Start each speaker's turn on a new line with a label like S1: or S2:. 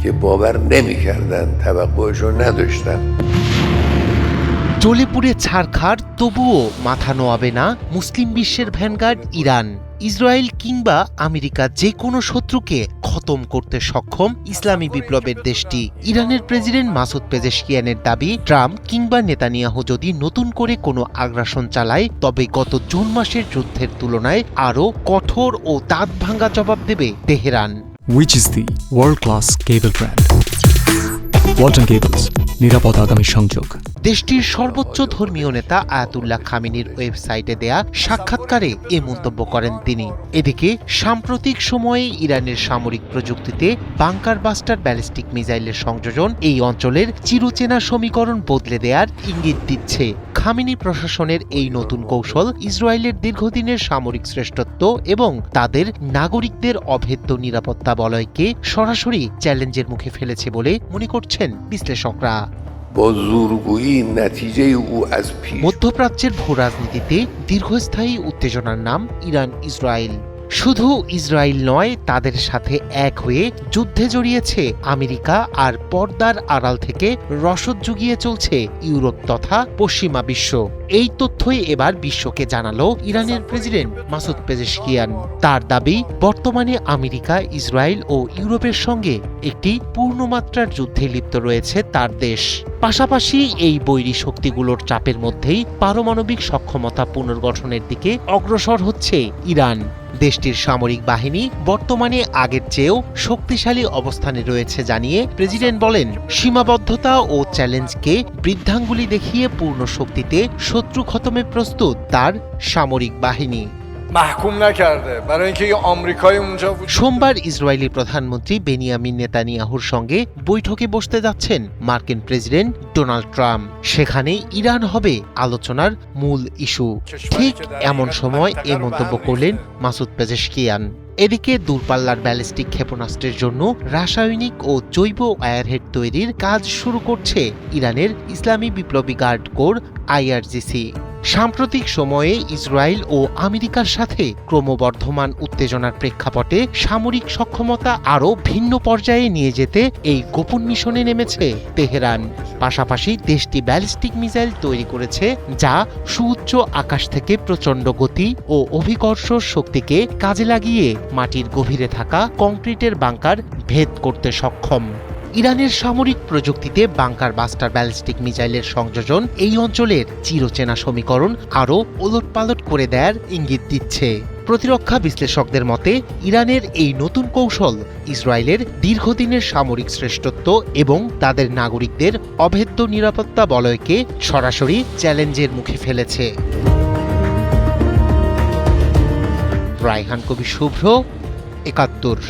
S1: که باور نمی‌کردند، توقعشو نداشتن.
S2: জ্বলে পুড়ে ছারখার তবুও মাথা নোয়াবে না মুসলিম বিশ্বের ভ্যানগার্ড ইরান। ইসরায়েল কিংবা আমেরিকা যে কোনো শত্রুকে খতম করতে সক্ষম ইসলামী বিপ্লবের দেশটি। ইরানের প্রেসিডেন্ট মাসুদ পেজেশকিয়ানের দাবি, ট্রাম্প কিংবা নেতানিয়াহু যদি নতুন করে কোনো আগ্রাসন চালায় তবে গত জুন মাসের যুদ্ধের তুলনায় আরও কঠোর ও দাঁত ভাঙ্গা জবাব দেবে Tehran.
S3: Which is the world-class cable brand? Walton cables, নিরাপদ আগামী সংযোগ।
S2: দেশটির সর্বোচ্চ ধর্মীয় নেতা আয়াতুল্লাহ খামেনির ওয়েবসাইটে দেয়া সাক্ষাৎকারে এ মন্তব্য করেন তিনি। এদিকে সাম্প্রতিক সময়ে ইরানের সামরিক প্রযুক্তিতে বাংকার বাস্টার ব্যালিস্টিক মিসাইলের সংযোজন এই অঞ্চলের চিরচেনা সমীকরণ বদলে দেওয়ার ইঙ্গিত দিচ্ছে। খামেনি প্রশাসনের এই নতুন কৌশল ইসরায়েলের দীর্ঘদিনের সামরিক শ্রেষ্ঠত্ব এবং তাদের নাগরিকদের অভেদ্য নিরাপত্তা বলয়কে সরাসরি চ্যালেঞ্জের মুখে ফেলেছে বলে মনে করছেন বিশ্লেষকরা। মধ্যপ্রাচ্যের ভূরাজনীতিতে দীর্ঘস্থায়ী উত্তেজনার নাম ইরান ইসরায়েল। শুধু ইসরায়েল নয়, তাদের সাথে এক হয়ে যুদ্ধে জড়িয়েছে আমেরিকা, আর পর্দার আড়াল থেকে রসদ জুগিয়ে চলছে ইউরোপ তথা পশ্চিমা বিশ্ব। এই তথ্যই এবার বিশ্বকে জানালো ইরানের প্রেসিডেন্ট মাসুদ পেজেশকিয়ান। তার দাবি, বর্তমানে আমেরিকা, ইসরায়েল ও ইউরোপের সঙ্গে একটি পূর্ণমাত্রার যুদ্ধে লিপ্ত রয়েছে তার দেশ। পাশাপাশি এই বৈরী শক্তিগুলোর চাপের মধ্যেই পারমাণবিক সক্ষমতা পুনর্গঠনের দিকে অগ্রসর হচ্ছে ইরান। দেশটির সামরিক বাহিনী বর্তমানে আগের চেয়েও শক্তিশালী অবস্থানে রয়েছে জানিয়ে প্রেসিডেন্ট বলেন, সীমাবদ্ধতা ও চ্যালেঞ্জকে বৃদ্ধাঙ্গুলি দেখিয়ে পূর্ণ শক্তিতে শত্রু খতমে প্রস্তুত তার সামরিক বাহিনী। সোমবার ইসরায়েলি প্রধানমন্ত্রী বেনিয়ামিন নেতানিয়াহুর সঙ্গে বৈঠকে বসতে যাচ্ছেন মার্কিন প্রেসিডেন্ট ডোনাল্ড ট্রাম্প। সেখানে ইরান হবে আলোচনার মূল ইস্যু। ঠিক এমন সময় এ মন্তব্য করলেন মাসুদ পেজেশকিয়ান। এদিকে দূরপাল্লার ব্যালিস্টিক ক্ষেপণাস্ত্রের জন্য রাসায়নিক ও জৈব ওয়্যারহেড তৈরির কাজ শুরু করছে ইরানের ইসলামী বিপ্লবী গার্ড কোর IRGC। সাম্প্রতিক সময়ে ইসরায়েল ও আমেরিকার সাথে ক্রমবর্ধমান উত্তেজনার প্রেক্ষাপটে সামরিক সক্ষমতা আরও ভিন্ন পর্যায়ে নিয়ে যেতে এই গোপন মিশনে নেমেছে তেহরান। পাশাপাশি দেশটি ব্যালিস্টিক মিসাইল তৈরি করেছে যা সুউচ্চ আকাশ থেকে প্রচণ্ড গতি ও অভিকর্ষ শক্তিকে কাজে লাগিয়ে মাটির গভীরে থাকা কংক্রিটের বাংকার ভেদ করতে সক্ষম। ইরানের সামরিক প্রযুক্তিতে বাংকার বাস্টার ব্যালিস্টিক মিসাইলের সংযোজন এই অঞ্চলের চিরচেনা সমীকরণ আরও ওলটপালট করে দেওয়ার ইঙ্গিত দিচ্ছে। প্রতিরক্ষা বিশ্লেষকদের মতে, ইরানের এই নতুন কৌশল ইসরায়েলের দীর্ঘদিনের সামরিক শ্রেষ্ঠত্ব এবং তাদের নাগরিকদের অভেদ্য নিরাপত্তা বলয়কে সরাসরি চ্যালেঞ্জের মুখে ফেলেছে। রায়হান কবির শুভ্র, ৭১।